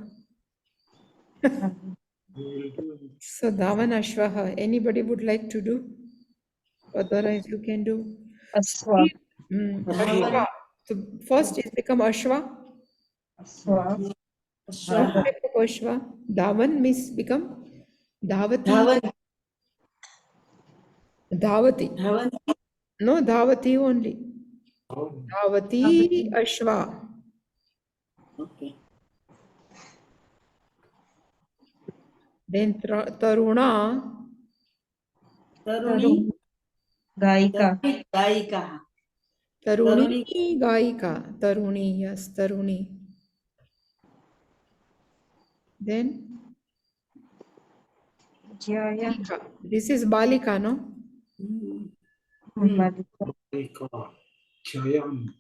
Speaker 1: So Dhavan Ashwaha, anybody would like to do? Otherwise, you can do.
Speaker 4: Aswa.
Speaker 1: Ashwa. So first is become Ashwa.
Speaker 4: Aswa.
Speaker 3: Ashwa.
Speaker 1: Ashwa. Dhavan means become Dhavati.
Speaker 3: Dhavan.
Speaker 1: Dhavati.
Speaker 3: Dhavan.
Speaker 1: No, Dhavati only. Dhavati Ashwa.
Speaker 3: Okay.
Speaker 1: Then Taruna.
Speaker 3: Taruni.
Speaker 4: Gaika.
Speaker 3: Gaika.
Speaker 1: Taruni Gaika. Taruni, yes, Taruni. Then
Speaker 4: Jaya.
Speaker 1: this is Balika, no?
Speaker 4: Balika.
Speaker 2: Jayam.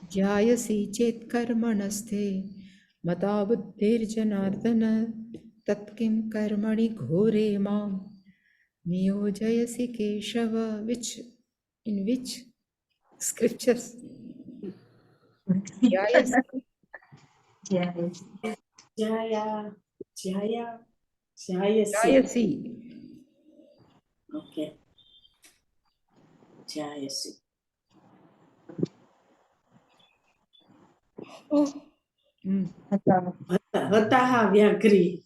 Speaker 1: Jayasi chet karmanasthe mata buddhirjanardana tatkim karmani ghore mam niyojayasi keshava. In which scriptures? Jayasi.
Speaker 4: Jaya.
Speaker 3: Jaya. Jaya. Jayasi.
Speaker 1: Jayasi.
Speaker 3: Okay. Jayasi.
Speaker 1: Oh.
Speaker 4: Hata.
Speaker 3: Hataha Vyagri.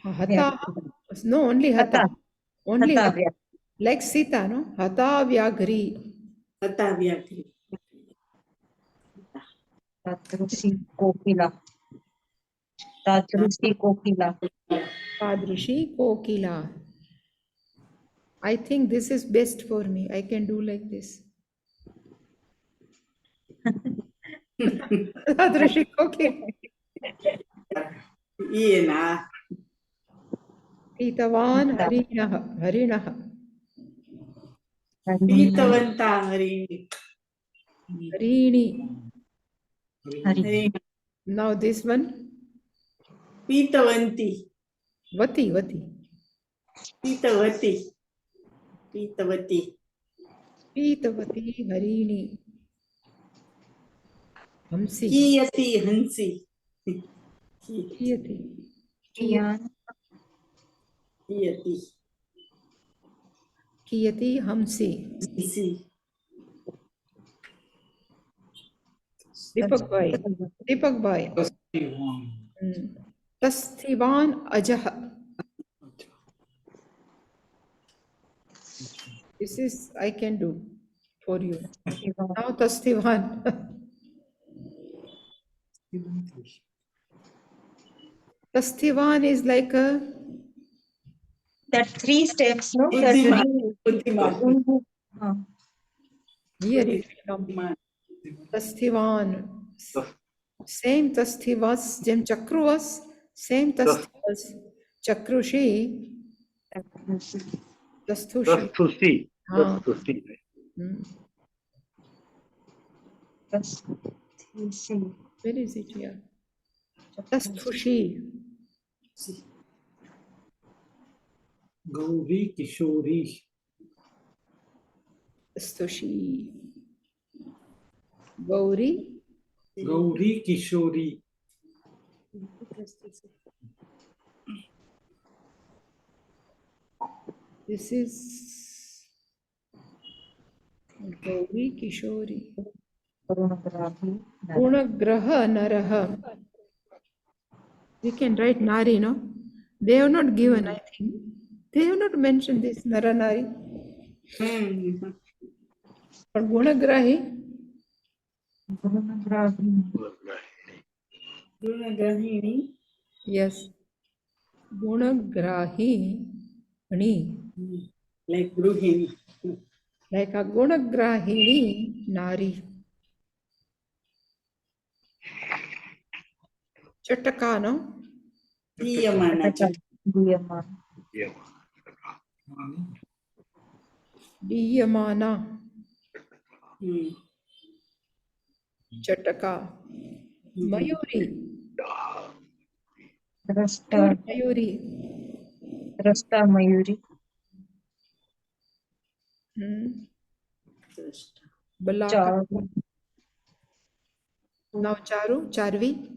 Speaker 1: Hata. No, only Hata.
Speaker 4: Hata.
Speaker 1: Only
Speaker 4: Hata.
Speaker 1: Hata. Like Sita, no? Hata Vyagri.
Speaker 3: Hata Vyagri.
Speaker 4: Tatrushi Kokila. Tatrushi Kokila.
Speaker 1: Padrishi Kokila. I think this is best for me. I can do like this. Padrishi Kokila.
Speaker 3: Iena.
Speaker 1: Pitavan Harinaha. Harinaha.
Speaker 3: Pitavanta Harini.
Speaker 1: Harini.
Speaker 3: Harini.
Speaker 1: Now this one.
Speaker 3: Pitavanti.
Speaker 1: Vati. Vati.
Speaker 3: Pitavati. Pitavati.
Speaker 1: Pitavati Harini. Hamsi.
Speaker 3: Kiyati Hansi.
Speaker 1: Kiyati.
Speaker 4: Kiyan.
Speaker 3: Kiyati.
Speaker 1: Kiyati Hamsi.
Speaker 3: Hansi.
Speaker 1: Deepak Bhai. Deepak Bhai. Tasthivan Ajah. This is I can do for you. Now Tasthivan. Tasthivan is like a
Speaker 4: That 3 steps, no?
Speaker 3: Buddhiman. Buddhiman.
Speaker 1: here it will come. Tasthivan. Same Tasthivas, Jem Chakruvas, same Tasthivas. Chakrushi, Tasthushi.
Speaker 5: Tastusi.
Speaker 1: Ah.
Speaker 5: Tastusi.
Speaker 1: Where is it here? Tasthushi.
Speaker 2: Gauri Kishori.
Speaker 1: Tasthushi. Gauri.
Speaker 2: Gauri Kishori.
Speaker 1: This is Gauri Kishori. Gunagraha Naraha. We can write Nari, no? They have not given, I think. They have not mentioned this Nara Nari. But Gunagrahi.
Speaker 3: Gunagrahini.
Speaker 1: Yes. Gunagrahi.
Speaker 3: Like Gruhini.
Speaker 1: Like a Gunagrahini Nari. Chataka, no?
Speaker 3: Diyamana.
Speaker 1: Diyamana. Chataka. Mayuri.
Speaker 4: Rasta,
Speaker 1: Mayuri.
Speaker 4: Rasta Mayuri.
Speaker 1: Balaka.
Speaker 4: Charu,
Speaker 1: Now Charu. Charvi.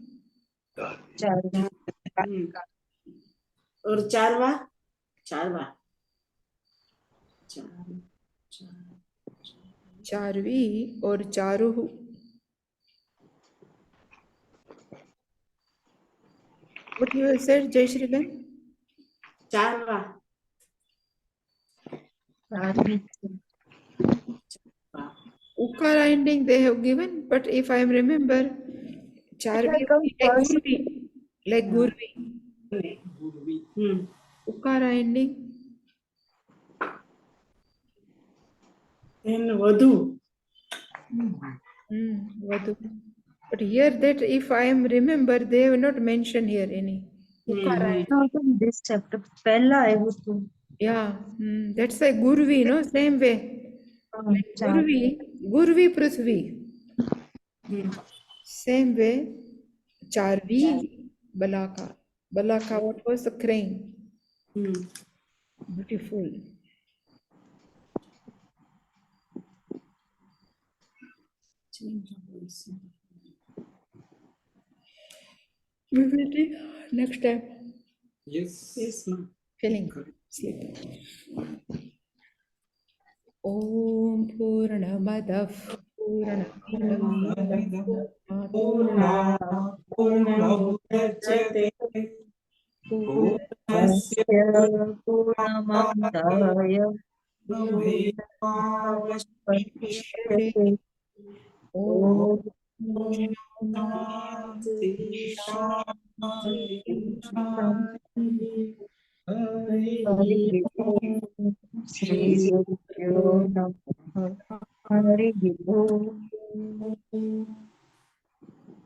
Speaker 4: Charu.
Speaker 3: और चारवा चारवा चार
Speaker 1: Charvi or Charuhu. What you have said, Jai Shri Ben?
Speaker 3: चारवा
Speaker 4: Charu.
Speaker 1: Ukara ending they have given, but if I remember, Charvi
Speaker 4: It comes
Speaker 1: like
Speaker 4: first.
Speaker 1: Gurvi. Like Gurvi.
Speaker 3: Hmm
Speaker 1: Ukara ending.
Speaker 3: then वधु
Speaker 1: Vadu. But here that if I am remember, they have not mentioned here any. Ukara.
Speaker 4: Not in this chapter. Pehla I would do.
Speaker 1: Yeah, that's like Gurvi, no? Same way.
Speaker 4: Charu.
Speaker 1: Gurvi Prithvi. Same way. Charvi Balaka. Balaka, what was the crane? Beautiful. We will take next time.
Speaker 2: Yes.
Speaker 3: yes ma'am
Speaker 1: Feeling sleep. Om Purnamadah Purnamidam
Speaker 2: Purnamudachyate Purnasya
Speaker 4: Purnamantaya
Speaker 2: Purnamevavashishyate
Speaker 1: Om
Speaker 2: Shanti Shanti Shanti Hari Om.
Speaker 4: Shri Guru Namaha Hari Om.